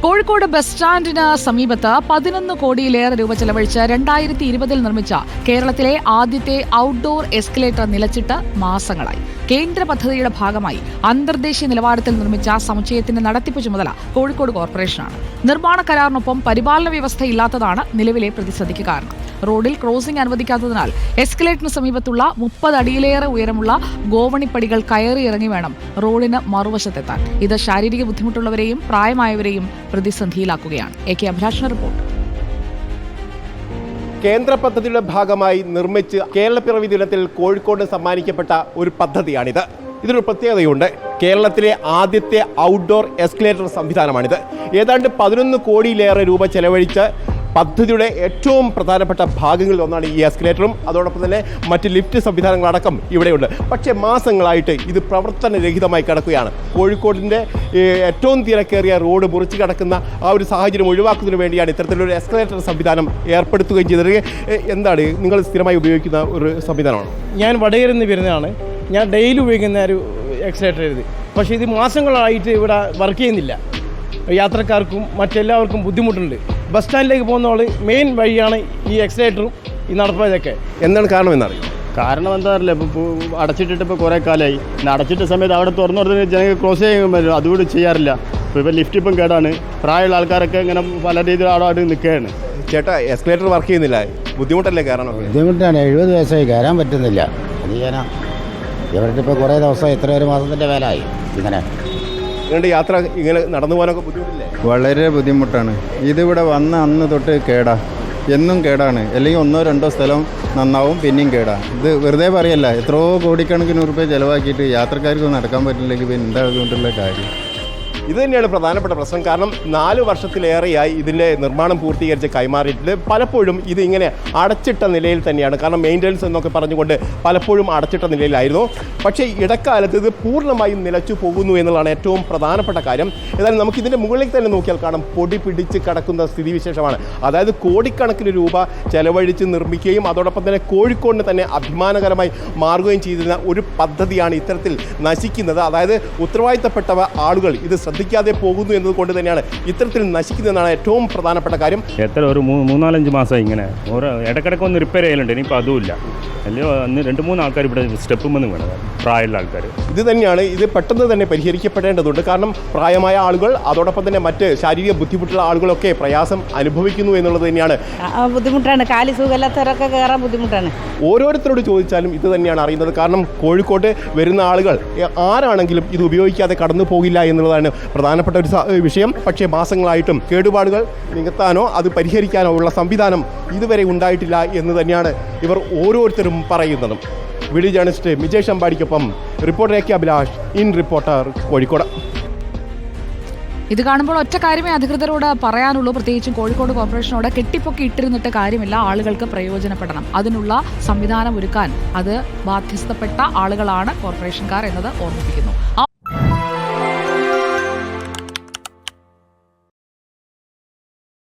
Kozhikode bus സ്റ്റാൻഡിന് സമീപത്ത് 11 കോടിയിലേറെ രൂപ ചെലവഴിച്ച് 2020 നിർമ്മിച്ച കേരളത്തിലെ ആദ്യത്തെ ഔട്ട്ഡോർ എസ്കലേറ്റർ നിലച്ചിട്ട് മാസങ്ങളായി. കേന്ദ്ര പദ്ധതിയുടെ ഭാഗമായി അന്തർദേശീയ നിലവാരത്തിൽ നിർമ്മിച്ച സമുച്ചയത്തിന്റെ നടത്തിപ്പ് ചുമതല കോഴിക്കോട് കോർപ്പറേഷനാണ്. നിർമ്മാണ കരാറിനൊപ്പം പരിപാലന വ്യവസ്ഥയില്ലാത്തതാണ് നിലവിലെ പ്രതിസന്ധിക്ക് കാരണം. റോഡിൽ ക്രോസിംഗ് അനുവദിക്കാത്തതിനാൽ എസ്കലേറ്ററിന് സമീപത്തുള്ള 30 അടിയിലേറെ ഉയരമുള്ള ഗോവണിപ്പടികൾ കയറിയിറങ്ങി വേണം റോഡിന് മറുവശത്തെത്താൻ. ഇത് ശാരീരിക ബുദ്ധിമുട്ടുള്ളവരെയും പ്രായമായവരെയും പ്രതിസന്ധിയിലാക്കുകയാണ്. AK അഭിലാഷിന്റെ report. കേന്ദ്ര പദ്ധതിയുടെ ഭാഗമായി നിർമ്മിച്ച് കേരളപ്പിറവി ദിനത്തിൽ കോഴിക്കോട് സമ്മാനിക്കപ്പെട്ട ഒരു പദ്ധതിയാണിത്. ഇതിനൊരു പ്രത്യേകതയുണ്ട്. കേരളത്തിലെ ആദ്യത്തെ ഔട്ട്ഡോർ എസ്കലേറ്റർ സംവിധാനമാണിത്. ഏതാണ്ട് 11 കോടിയിലേറെ രൂപ ചെലവഴിച്ച് പദ്ധതിയുടെ ഏറ്റവും പ്രധാനപ്പെട്ട ഭാഗങ്ങളിൽ ഒന്നാണ് ഈ എസ്കലേറ്ററും അതോടൊപ്പം തന്നെ മറ്റ് ലിഫ്റ്റ് സംവിധാനങ്ങളടക്കം ഇവിടെയുണ്ട്. പക്ഷേ മാസങ്ങളായിട്ട് ഇത് പ്രവർത്തനരഹിതമായി കിടക്കുകയാണ്. കോഴിക്കോടിൻ്റെ ഏറ്റവും തിരക്കേറിയ റോഡ് മുറിച്ച് കിടക്കുന്ന ആ ഒരു സാഹചര്യം ഒഴിവാക്കുന്നതിന് വേണ്ടിയാണ് ഇത്തരത്തിലൊരു എസ്കലേറ്റർ സംവിധാനം ഏർപ്പെടുത്തുകയും ചെയ്തത്. എന്താണ് നിങ്ങൾ സ്ഥിരമായി ഉപയോഗിക്കുന്ന ഒരു സംവിധാനമാണ്? ഞാൻ വടകരയിൽ നിന്ന് വരുന്നതാണ്. ഞാൻ ഡെയിലി ഉപയോഗിക്കുന്ന ഒരു എക്സലേറ്റർ ഇത്. പക്ഷേ ഇത് മാസങ്ങളായിട്ട് ഇവിടെ വർക്ക് ചെയ്യുന്നില്ല. യാത്രക്കാർക്കും മറ്റെല്ലാവർക്കും ബുദ്ധിമുട്ടുണ്ട്. ബസ് സ്റ്റാൻഡിലേക്ക് പോകുന്ന മെയിൻ വഴിയാണ് ഈ എക്സലേറ്ററും ഈ നടപ്പതൊക്കെ. എന്താണ് കാരണം എന്നറിയാം? കാരണം എന്താ അറിയില്ല, ഇപ്പോൾ അടച്ചിട്ടിട്ട് ഇപ്പോൾ കുറേ കാലമായി. അടച്ചിട്ട സമയത്ത് അവിടെ തുറന്നു ജനങ്ങൾ ക്രോസ് ചെയ്യാൻ പറ്റും, അതുകൂടി ചെയ്യാറില്ല. ഇപ്പോൾ ലിഫ്റ്റ് ഇപ്പം കേടാണ്. പ്രായമുള്ള ആൾക്കാരൊക്കെ ഇങ്ങനെ പല രീതിയിൽ അവിടെ നിൽക്കുകയാണ്. ചേട്ടാ, എസ്കലേറ്റർ വർക്ക് ചെയ്യുന്നില്ല, ബുദ്ധിമുട്ടല്ലേ? കാരണം ബുദ്ധിമുട്ടാണ്. 70 വയസ്സായി കയറാൻ പറ്റുന്നില്ല. അത് ചെയ്യാനാ ഇവരുടെ ഇപ്പോൾ കുറേ ദിവസം എത്ര ഒരു മാസത്തിൻ്റെ വേലായി ഇങ്ങനെ യാത്ര ഇങ്ങനെ നടന്നു പോകാനൊക്കെ ബുദ്ധിമുട്ടില്ലേ? വളരെ ബുദ്ധിമുട്ടാണ്. ഇതിവിടെ വന്ന അന്ന് തൊട്ട് കേടാ, എന്നും കേടാണ്. അല്ലെങ്കിൽ 1-2 സ്ഥലം നന്നാവും, പിന്നെയും കേടാ. ഇത് വെറുതെ പറയല്ല, എത്രയോ കോടിക്കണക്കിന് രൂപ ചിലവാക്കിയിട്ട് യാത്രക്കാർക്ക് നടക്കാൻ പറ്റില്ലെങ്കിൽ പിന്നെ എന്താ അതുകൊണ്ടുള്ള കാര്യം? ഇത് തന്നെയാണ് പ്രധാനപ്പെട്ട പ്രശ്നം. കാരണം 4 വർഷത്തിലേറെയായി ഇതിൻ്റെ നിർമ്മാണം പൂർത്തീകരിച്ച് കൈമാറിയിട്ടുണ്ട്. പലപ്പോഴും ഇതിങ്ങനെ അടച്ചിട്ട നിലയിൽ തന്നെയാണ്. കാരണം മെയിൻ്റനൻസ് എന്നൊക്കെ പറഞ്ഞുകൊണ്ട് പലപ്പോഴും അടച്ചിട്ട നിലയിലായിരുന്നു. പക്ഷേ ഇടക്കാലത്ത് ഇത് പൂർണ്ണമായും നിലച്ചു പോകുന്നു എന്നുള്ളതാണ് ഏറ്റവും പ്രധാനപ്പെട്ട കാര്യം. ഏതായാലും നമുക്ക് ഇതിൻ്റെ മുകളിലേക്ക് തന്നെ നോക്കിയാൽ കാണാം, പൊടി പിടിച്ച് കിടക്കുന്ന സ്ഥിതിവിശേഷമാണ്. അതായത് കോടിക്കണക്കിന് രൂപ ചെലവഴിച്ച് നിർമ്മിക്കുകയും അതോടൊപ്പം തന്നെ കോഴിക്കോടിന് തന്നെ അഭിമാനകരമായി മാറുകയും ചെയ്തിരുന്ന ഒരു പദ്ധതിയാണ് ഇത്തരത്തിൽ നശിക്കുന്നത്. അതായത് ഉത്തരവാദിത്തപ്പെട്ട ആളുകൾ ഇത് ശ്രദ്ധിക്കാതെ പോകുന്നു എന്നതുകൊണ്ട് തന്നെയാണ് ഇത്തരത്തിൽ നശിക്കുന്നതെന്നാണ് ഏറ്റവും പ്രധാനപ്പെട്ട കാര്യം. എത്ര ഒരു 3-4-5 മാസം ഇങ്ങനെ ഓരോ ഇടയ്ക്കിടയ്ക്ക് ഒന്ന് റിപ്പയർ ചെയ്യലുണ്ട്. ഇനിയിപ്പോൾ അതുമില്ല. അല്ലയോ അന്ന് 2-3 ആൾക്കാർ ഇവിടെ സ്റ്റെപ്പും വന്ന് വീണത്, പ്രായമുള്ള ആൾക്കാർ. ഇത് തന്നെയാണ്, ഇത് പെട്ടെന്ന് തന്നെ പരിഹരിക്കപ്പെടേണ്ടതുണ്ട്. കാരണം പ്രായമായ ആളുകൾ അതോടൊപ്പം തന്നെ മറ്റ് ശാരീരിക ബുദ്ധിമുട്ടുള്ള ആളുകളൊക്കെ പ്രയാസം അനുഭവിക്കുന്നു എന്നുള്ളത് തന്നെയാണ്. ബുദ്ധിമുട്ടാണ്. കാലി സുഖമില്ലാത്തവരൊക്കെ കയറാൻ ബുദ്ധിമുട്ടാണ്. ഓരോരുത്തരോട് ചോദിച്ചാലും ഇത് തന്നെയാണ് അറിയുന്നത്. കാരണം കോഴിക്കോട്ട് വരുന്ന ആളുകൾ ആരാണെങ്കിലും ഇത് ഉപയോഗിക്കാതെ കടന്നു പോകില്ല എന്നുള്ളതാണ് പ്രധാനപ്പെട്ട ഒരു വിഷയം. പക്ഷേ മാസങ്ങളായിട്ടും കേടുപാടുകൾ നികത്താനോ അത് പരിഹരിക്കാനോ ഉള്ള സംവിധാനം ഇതുവരെ ഉണ്ടായിട്ടില്ല എന്ന് തന്നെയാണ് ഇവർ ഓരോരുത്തരും പറയുന്നതും. വീഡിയോ ജേർണലിസ്റ്റ് മിജേഷ് അമ്പാടിക്കൊപ്പം reporter AK Abhilash, in Reporter, Kozhikode. ഇത് കാണുമ്പോൾ ഒറ്റ കാര്യമേ അധികൃതരോട് പറയാനുള്ളൂ, പ്രത്യേകിച്ചും കോഴിക്കോട് കോർപ്പറേഷനോട്. കെട്ടിപ്പൊക്കി ഇട്ടിരുന്നിട്ട് കാര്യമില്ല, ആളുകൾക്ക് പ്രയോജനപ്പെടണം. അതിനുള്ള സംവിധാനം ഒരുക്കാൻ അത് ബാധ്യസ്ഥപ്പെട്ട ആളുകളാണ് കോർപ്പറേഷൻകാർ എന്നത് ഓർമ്മിപ്പിക്കുന്നു.